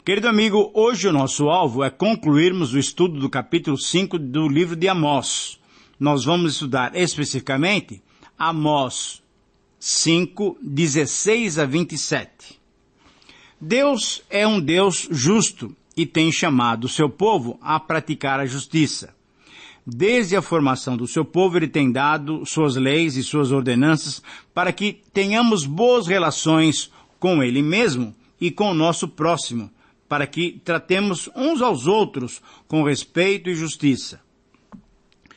Querido amigo, hoje o nosso alvo é concluirmos o estudo do capítulo 5 do livro de Amós. Nós vamos estudar especificamente Amós 5, 16 a 27. Deus é um Deus justo e tem chamado o seu povo a praticar a justiça. Desde a formação do seu povo, ele tem dado suas leis e suas ordenanças para que tenhamos boas relações com ele mesmo e com o nosso próximo, para que tratemos uns aos outros com respeito e justiça.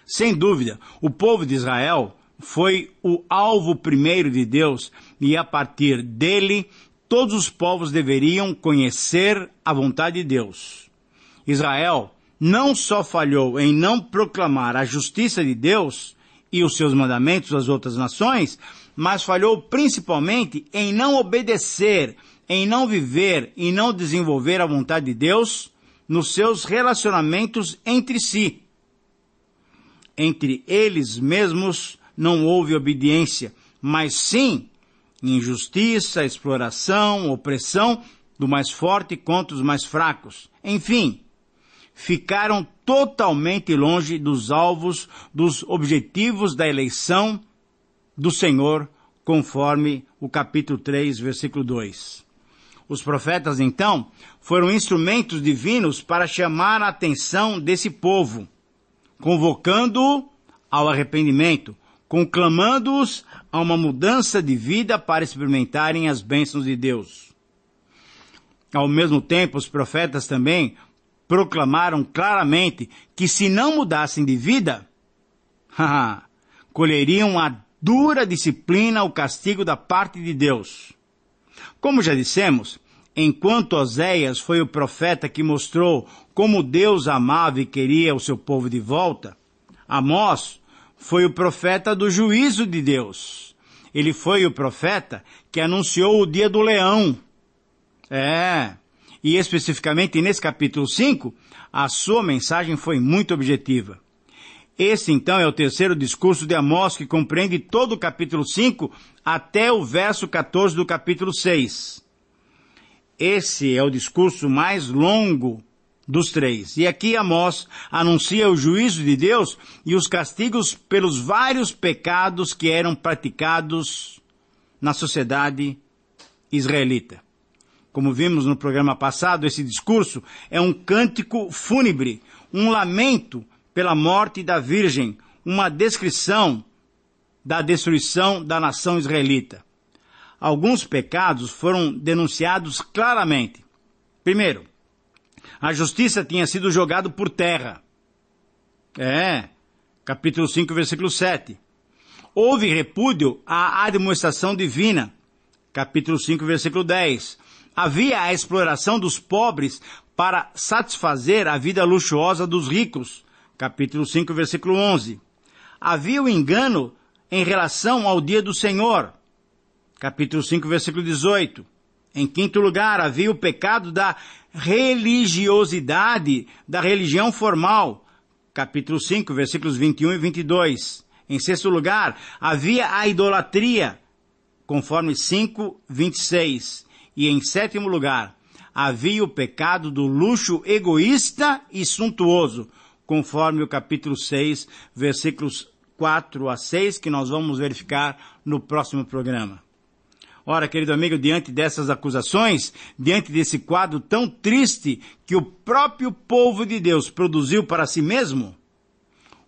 Sem dúvida, o povo de Israel foi o alvo primeiro de Deus e a partir dele, todos os povos deveriam conhecer a vontade de Deus. Israel não só falhou em não proclamar a justiça de Deus e os seus mandamentos às outras nações, mas falhou principalmente em não obedecer, em não viver e não desenvolver a vontade de Deus nos seus relacionamentos entre si. Entre eles mesmos não houve obediência, mas sim injustiça, exploração, opressão do mais forte contra os mais fracos. Enfim, ficaram totalmente longe dos alvos, dos objetivos da eleição do Senhor, conforme o capítulo 3, versículo 2. Os profetas, então, foram instrumentos divinos para chamar a atenção desse povo, convocando-o ao arrependimento, conclamando-os a uma mudança de vida para experimentarem as bênçãos de Deus. Ao mesmo tempo, os profetas também proclamaram claramente que se não mudassem de vida, colheriam a dura disciplina, o castigo da parte de Deus. Como já dissemos, enquanto Oséias foi o profeta que mostrou como Deus amava e queria o seu povo de volta, Amós foi o profeta do juízo de Deus. Ele foi o profeta que anunciou o dia do leão. E especificamente nesse capítulo 5, a sua mensagem foi muito objetiva. Esse, então, é o terceiro discurso de Amós, que compreende todo o capítulo 5 até o verso 14 do capítulo 6. Esse é o discurso mais longo dos três. E aqui Amós anuncia o juízo de Deus e os castigos pelos vários pecados que eram praticados na sociedade israelita. Como vimos no programa passado, esse discurso é um cântico fúnebre, um lamento pela morte da Virgem, uma descrição da destruição da nação israelita. Alguns pecados foram denunciados claramente. Primeiro, a justiça tinha sido jogada por terra. Capítulo 5, versículo 7. Houve repúdio à admoestação divina. Capítulo 5, versículo 10. Havia a exploração dos pobres para satisfazer a vida luxuosa dos ricos. Capítulo 5, versículo 11. Havia o engano em relação ao dia do Senhor. Capítulo 5, versículo 18. Em quinto lugar, havia o pecado da religiosidade, da religião formal. Capítulo 5, versículos 21 e 22. Em sexto lugar, havia a idolatria, conforme 5, 26. E em sétimo lugar, havia o pecado do luxo egoísta e suntuoso, conforme o capítulo 6, versículos 4 a 6, que nós vamos verificar no próximo programa. Ora, querido amigo, diante dessas acusações, diante desse quadro tão triste que o próprio povo de Deus produziu para si mesmo,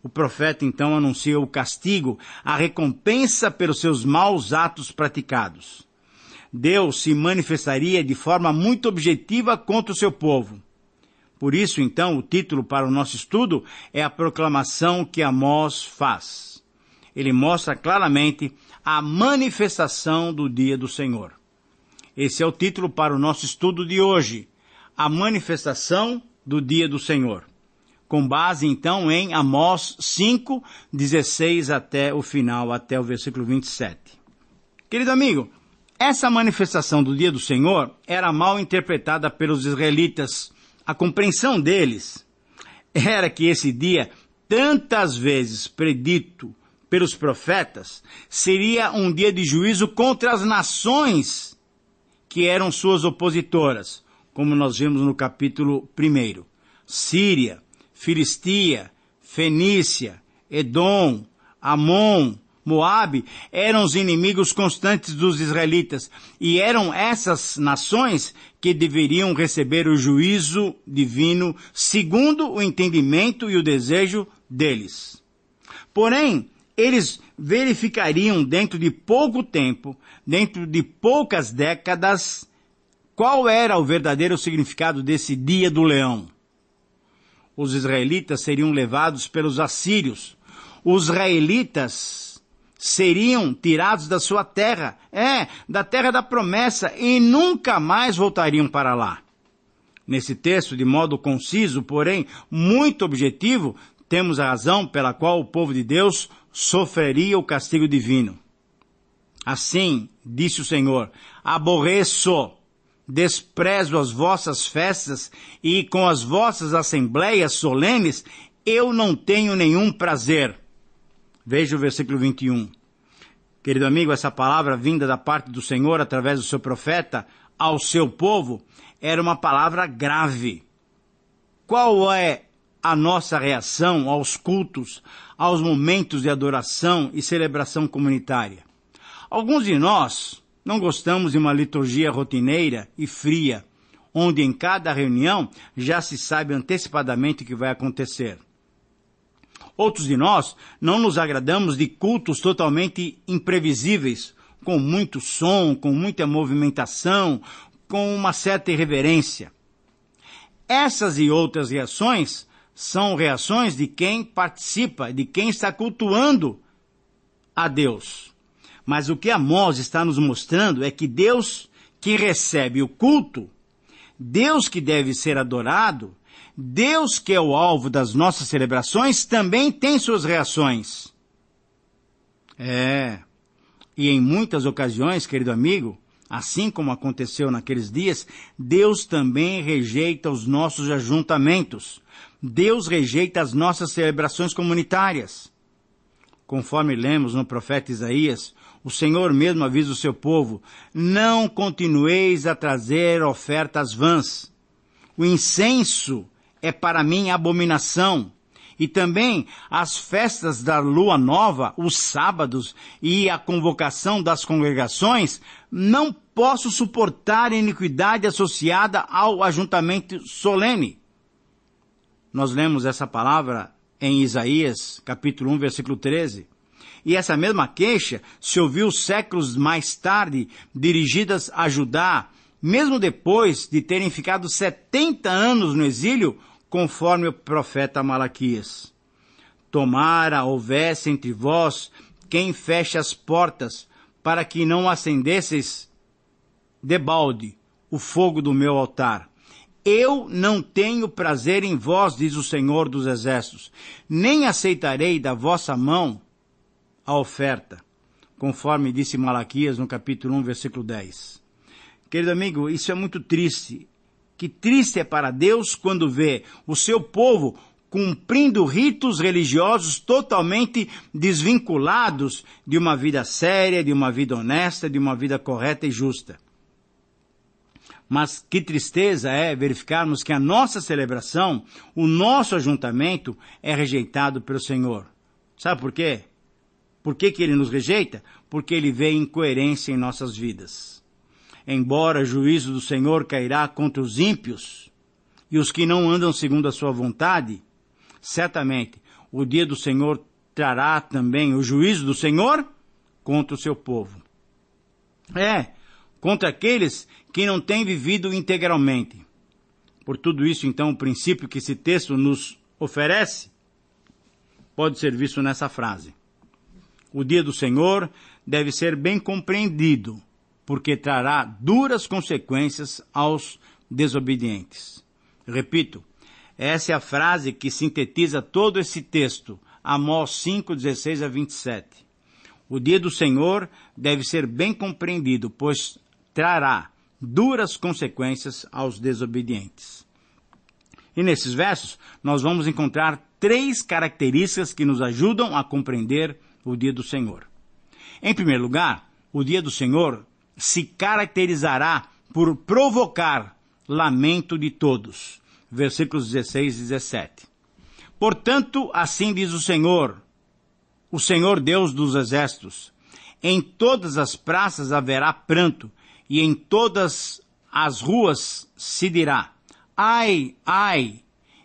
o profeta então anuncia o castigo, a recompensa pelos seus maus atos praticados. Deus se manifestaria de forma muito objetiva contra o seu povo. Por isso, então, o título para o nosso estudo é a proclamação que Amós faz. Ele mostra claramente a manifestação do dia do Senhor. Esse é o título para o nosso estudo de hoje, a manifestação do dia do Senhor. Com base, então, em Amós 5, 16 até o final, até o versículo 27. Querido amigo, essa manifestação do dia do Senhor era mal interpretada pelos israelitas. A compreensão deles era que esse dia, tantas vezes predito pelos profetas, seria um dia de juízo contra as nações que eram suas opositoras, como nós vimos no capítulo 1. Síria, Filistia, Fenícia, Edom, Amon, Moabe eram os inimigos constantes dos israelitas, e eram essas nações que deveriam receber o juízo divino segundo o entendimento e o desejo deles. Porém, eles verificariam dentro de pouco tempo, dentro de poucas décadas, qual era o verdadeiro significado desse dia do leão. Os israelitas seriam levados pelos assírios. Os israelitas seriam tirados da sua terra, da terra da promessa, e nunca mais voltariam para lá. Nesse texto, de modo conciso, porém muito objetivo, temos a razão pela qual o povo de Deus sofreria o castigo divino. Assim, disse o Senhor, aborreço, desprezo as vossas festas, e com as vossas assembleias solenes eu não tenho nenhum prazer. Veja o versículo 21. Querido amigo, essa palavra vinda da parte do Senhor através do seu profeta ao seu povo era uma palavra grave. Qual é a nossa reação aos cultos, aos momentos de adoração e celebração comunitária? Alguns de nós não gostamos de uma liturgia rotineira e fria, onde em cada reunião já se sabe antecipadamente o que vai acontecer. Outros de nós não nos agradamos de cultos totalmente imprevisíveis, com muito som, com muita movimentação, com uma certa irreverência. Essas e outras reações são reações de quem participa, de quem está cultuando a Deus. Mas o que Amós está nos mostrando é que Deus que recebe o culto, Deus que deve ser adorado, Deus que é o alvo das nossas celebrações, também tem suas reações. E em muitas ocasiões, querido amigo, assim como aconteceu naqueles dias, Deus também rejeita os nossos ajuntamentos. Deus rejeita as nossas celebrações comunitárias. Conforme lemos no profeta Isaías, o Senhor mesmo avisa o seu povo, não continueis a trazer ofertas vãs. O incenso é para mim abominação. E também as festas da lua nova, os sábados e a convocação das congregações, não posso suportar a iniquidade associada ao ajuntamento solene. Nós lemos essa palavra em Isaías, capítulo 1, versículo 13. E essa mesma queixa se ouviu séculos mais tarde, dirigidas a Judá, mesmo depois de terem ficado 70 anos no exílio, conforme o profeta Malaquias. Tomara houvesse entre vós quem feche as portas, para que não acendesseis debalde o fogo do meu altar. Eu não tenho prazer em vós, diz o Senhor dos Exércitos, nem aceitarei da vossa mão a oferta, conforme disse Malaquias no capítulo 1, versículo 10. Querido amigo, isso é muito triste. Que triste é para Deus quando vê o seu povo cumprindo ritos religiosos totalmente desvinculados de uma vida séria, de uma vida honesta, de uma vida correta e justa. Mas que tristeza é verificarmos que a nossa celebração, o nosso ajuntamento é rejeitado pelo Senhor. Sabe por quê? Por que Ele nos rejeita? Porque Ele vê incoerência em nossas vidas. Embora o juízo do Senhor cairá contra os ímpios e os que não andam segundo a sua vontade, certamente o dia do Senhor trará também o juízo do Senhor contra o seu povo. Contra aqueles que não têm vivido integralmente. Por tudo isso, então, o princípio que esse texto nos oferece pode ser visto nessa frase. O dia do Senhor deve ser bem compreendido, porque trará duras consequências aos desobedientes. Repito, essa é a frase que sintetiza todo esse texto, Amós 5, 16 a 27. O dia do Senhor deve ser bem compreendido, pois trará duras consequências aos desobedientes. E nesses versos, nós vamos encontrar 3 características que nos ajudam a compreender o dia do Senhor. Em primeiro lugar, o dia do Senhor se caracterizará por provocar lamento de todos. Versículos 16 e 17. Portanto, assim diz o Senhor Deus dos exércitos: em todas as praças haverá pranto, e em todas as ruas se dirá: ai, ai!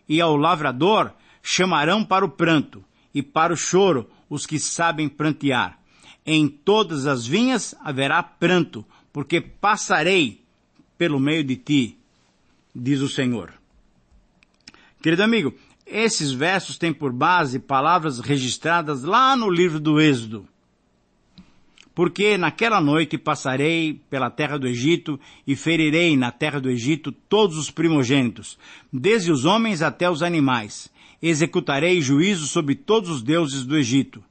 E ao lavrador chamarão para o pranto, e para o choro os que sabem prantear. Em todas as vinhas haverá pranto, porque passarei pelo meio de ti, diz o Senhor. Querido amigo, esses versos têm por base palavras registradas lá no livro do Êxodo. Porque naquela noite passarei pela terra do Egito e ferirei na terra do Egito todos os primogênitos, desde os homens até os animais. Executarei juízo sobre todos os deuses do Egito.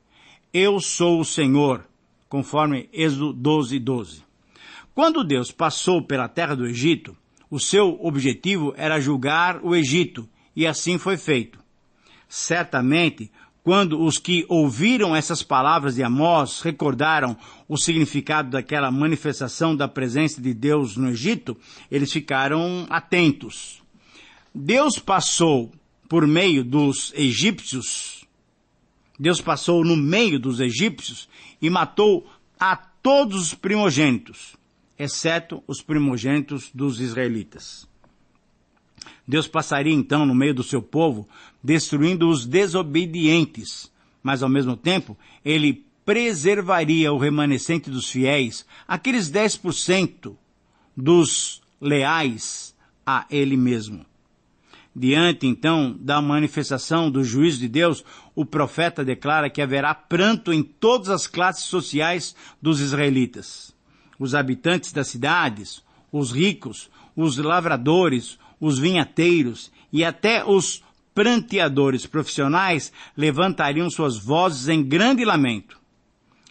Eu sou o Senhor, conforme Êxodo 12, 12. Quando Deus passou pela terra do Egito, o seu objetivo era julgar o Egito, e assim foi feito. Certamente, quando os que ouviram essas palavras de Amós recordaram o significado daquela manifestação da presença de Deus no Egito, eles ficaram atentos. Deus passou por meio dos egípcios, Deus passou no meio dos egípcios e matou a todos os primogênitos, exceto os primogênitos dos israelitas. Deus passaria então no meio do seu povo, destruindo os desobedientes, mas ao mesmo tempo ele preservaria o remanescente dos fiéis, aqueles 10% dos leais a ele mesmo. Diante, então, da manifestação do juízo de Deus, o profeta declara que haverá pranto em todas as classes sociais dos israelitas. Os habitantes das cidades, os ricos, os lavradores, os vinhateiros e até os pranteadores profissionais levantariam suas vozes em grande lamento.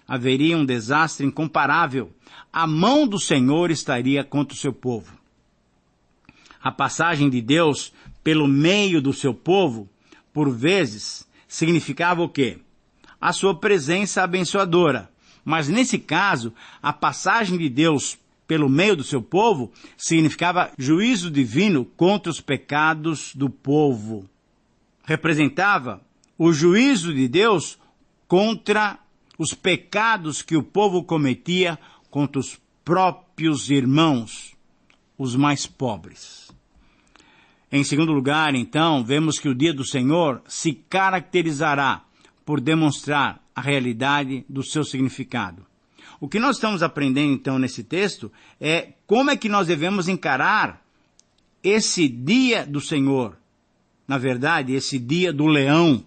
Haveria um desastre incomparável. A mão do Senhor estaria contra o seu povo. A passagem de Deus pelo meio do seu povo, por vezes, significava o quê? A sua presença abençoadora. Mas nesse caso, a passagem de Deus pelo meio do seu povo significava juízo divino contra os pecados do povo. Representava o juízo de Deus contra os pecados que o povo cometia contra os próprios irmãos, os mais pobres. Em segundo lugar, então, vemos que o dia do Senhor se caracterizará por demonstrar a realidade do seu significado. O que nós estamos aprendendo, então, nesse texto é como é que nós devemos encarar esse dia do Senhor. Na verdade, esse dia do leão.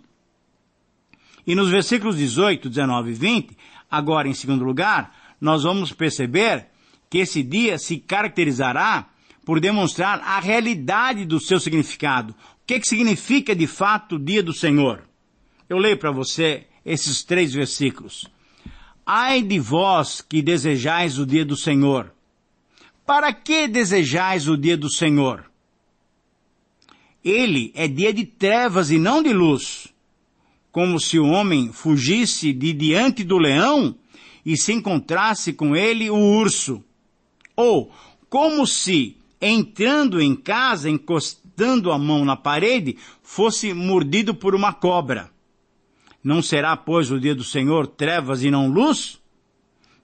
E nos versículos 18, 19 e 20, agora em segundo lugar, nós vamos perceber que esse dia se caracterizará por demonstrar a realidade do seu significado. O que significa de fato o dia do Senhor? Eu leio para você esses 3 versículos. Ai de vós que desejais o dia do Senhor. Para que desejais o dia do Senhor? Ele é dia de trevas e não de luz, como se o homem fugisse de diante do leão e se encontrasse com ele o urso, ou como se, entrando em casa, encostando a mão na parede, fosse mordido por uma cobra. Não será, pois, o dia do Senhor trevas e não luz?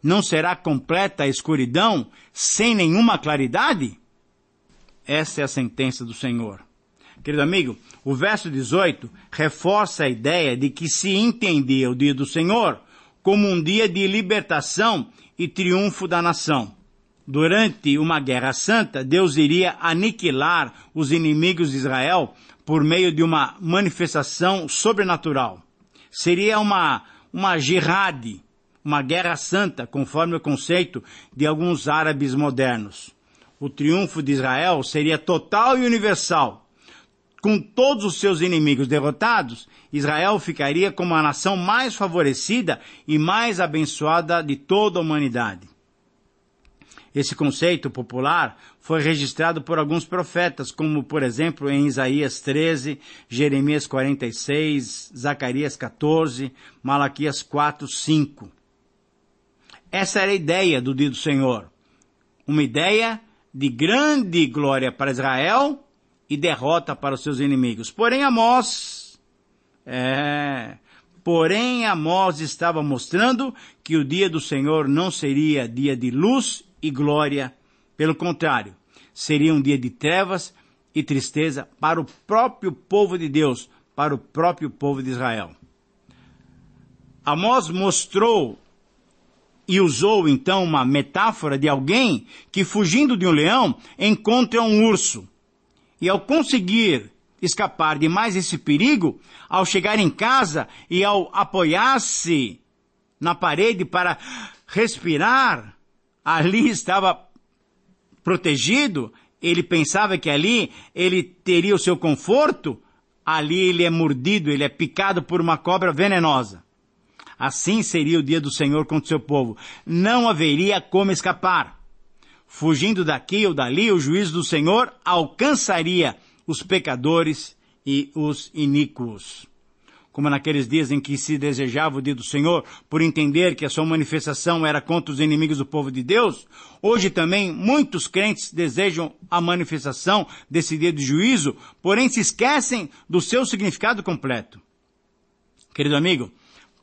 Não será completa a escuridão, sem nenhuma claridade? Essa é a sentença do Senhor. Querido amigo, o verso 18 reforça a ideia de que se entendia o dia do Senhor como um dia de libertação e triunfo da nação. Durante uma guerra santa, Deus iria aniquilar os inimigos de Israel por meio de uma manifestação sobrenatural. Seria uma jihad, uma guerra santa, conforme o conceito de alguns árabes modernos. O triunfo de Israel seria total e universal. Com todos os seus inimigos derrotados, Israel ficaria como a nação mais favorecida e mais abençoada de toda a humanidade. Esse conceito popular foi registrado por alguns profetas, como, por exemplo, em Isaías 13, Jeremias 46, Zacarias 14, Malaquias 4, 5. Essa era a ideia do dia do Senhor. Uma ideia de grande glória para Israel e derrota para os seus inimigos. Porém, Amós estava mostrando que o dia do Senhor não seria dia de luz e glória. Pelo contrário, seria um dia de trevas e tristeza para o próprio povo de Deus, para o próprio povo de Israel. Amós mostrou e usou então uma metáfora de alguém que, fugindo de um leão, encontra um urso. E ao conseguir escapar de mais esse perigo, ao chegar em casa e ao apoiar-se na parede para respirar, ali estava protegido, ele pensava que ali ele teria o seu conforto, ali ele é mordido, ele é picado por uma cobra venenosa. Assim seria o dia do Senhor contra o seu povo. Não haveria como escapar. Fugindo daqui ou dali, o juízo do Senhor alcançaria os pecadores e os iníquos. Como naqueles dias em que se desejava o dia do Senhor, por entender que a sua manifestação era contra os inimigos do povo de Deus, hoje também muitos crentes desejam a manifestação desse dia de juízo, porém se esquecem do seu significado completo. Querido amigo,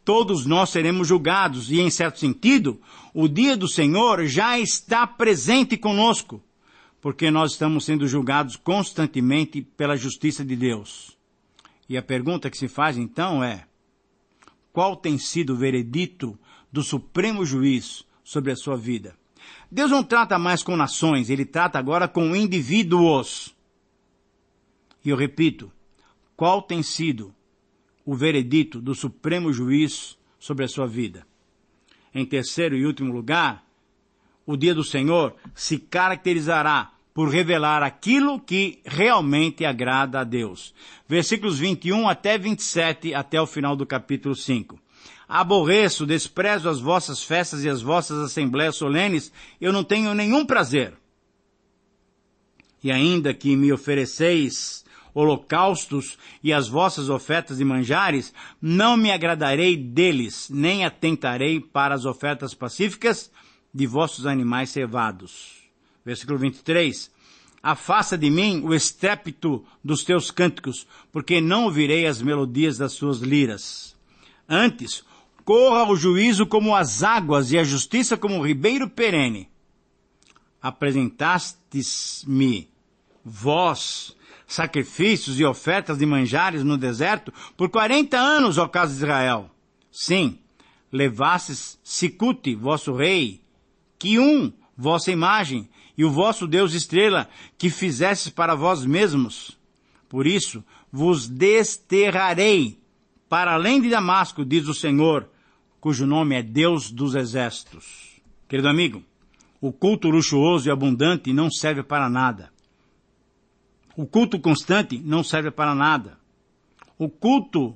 todos nós seremos julgados e, em certo sentido, o dia do Senhor já está presente conosco, porque nós estamos sendo julgados constantemente pela justiça de Deus. E a pergunta que se faz então é: qual tem sido o veredito do Supremo Juiz sobre a sua vida? Deus não trata mais com nações, ele trata agora com indivíduos. E eu repito, qual tem sido o veredito do Supremo Juiz sobre a sua vida? Em terceiro e último lugar, o dia do Senhor se caracterizará por revelar aquilo que realmente agrada a Deus. Versículos 21 até 27, até o final do capítulo 5. Aborreço, desprezo as vossas festas e as vossas assembleias solenes, eu não tenho nenhum prazer. E ainda que me ofereceis holocaustos e as vossas ofertas e manjares, não me agradarei deles, nem atentarei para as ofertas pacíficas de vossos animais cevados. Versículo 23. Afasta de mim o estrépito dos teus cânticos, porque não ouvirei as melodias das suas liras. Antes, corra o juízo como as águas e a justiça como o ribeiro perene. Apresentastes-me, vós, sacrifícios e ofertas de manjares no deserto por 40 anos, ó casa de Israel. Sim, levastes Sicute, vosso rei, Quium, vossa imagem, e o vosso Deus estrela, que fizestes para vós mesmos. Por isso, vos desterrarei para além de Damasco, diz o Senhor, cujo nome é Deus dos exércitos. Querido amigo, o culto luxuoso e abundante não serve para nada. O culto constante não serve para nada. O culto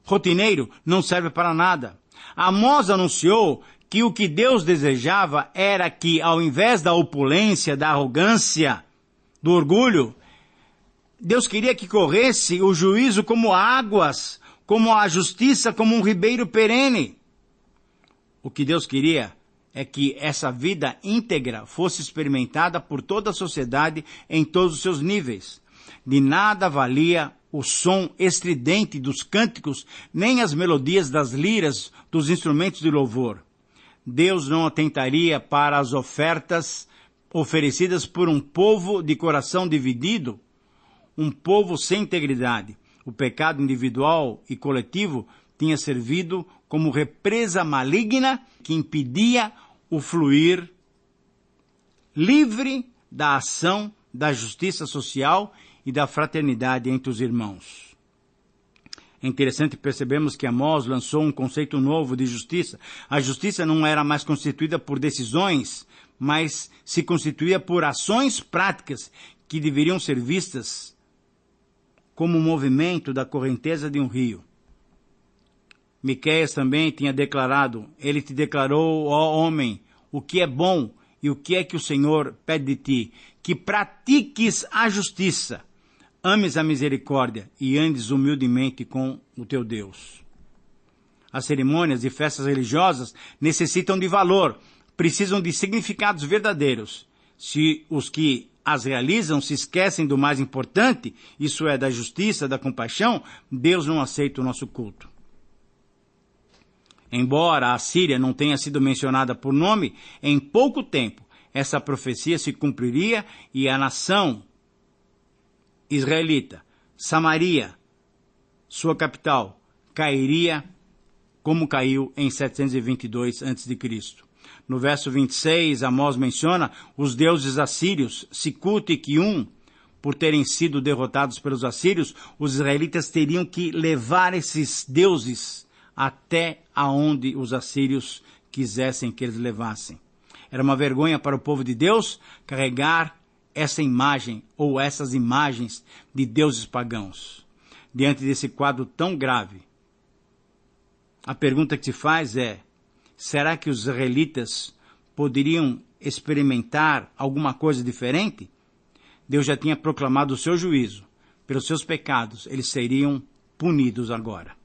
rotineiro não serve para nada. Amós anunciou que o que Deus desejava era que, ao invés da opulência, da arrogância, do orgulho, Deus queria que corresse o juízo como águas, como a justiça, como um ribeiro perene. O que Deus queria é que essa vida íntegra fosse experimentada por toda a sociedade em todos os seus níveis. De nada valia o som estridente dos cânticos, nem as melodias das liras dos instrumentos de louvor. Deus não atentaria para as ofertas oferecidas por um povo de coração dividido, um povo sem integridade. O pecado individual e coletivo tinha servido como represa maligna que impedia o fluir livre da ação da justiça social e da fraternidade entre os irmãos. É interessante percebermos que Amós lançou um conceito novo de justiça. A justiça não era mais constituída por decisões, mas se constituía por ações práticas que deveriam ser vistas como o movimento da correnteza de um rio. Miqueias também tinha declarado, ele te declarou, ó homem, o que é bom e o que é que o Senhor pede de ti, que pratiques a justiça, ames a misericórdia e andes humildemente com o teu Deus. As cerimônias e festas religiosas necessitam de valor, precisam de significados verdadeiros. Se os que as realizam se esquecem do mais importante, isso é, da justiça, da compaixão, Deus não aceita o nosso culto. Embora a Síria não tenha sido mencionada por nome, em pouco tempo essa profecia se cumpriria e a nação israelita, Samaria, sua capital, cairia como caiu em 722 a.C. No verso 26, Amós menciona os deuses assírios, Sicut e Quium. Por terem sido derrotados pelos assírios, os israelitas teriam que levar esses deuses até aonde os assírios quisessem que eles levassem. Era uma vergonha para o povo de Deus carregar essa imagem ou essas imagens de deuses pagãos. Diante desse quadro tão grave, a pergunta que se faz é: será que os israelitas poderiam experimentar alguma coisa diferente? Deus já tinha proclamado o seu juízo. Pelos seus pecados, eles seriam punidos agora.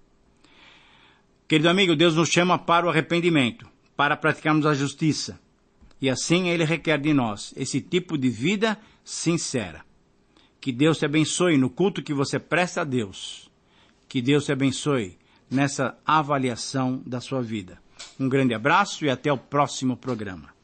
Querido amigo, Deus nos chama para o arrependimento, para praticarmos a justiça. E assim Ele requer de nós esse tipo de vida sincera. Que Deus te abençoe no culto que você presta a Deus. Que Deus te abençoe nessa avaliação da sua vida. Um grande abraço e até o próximo programa.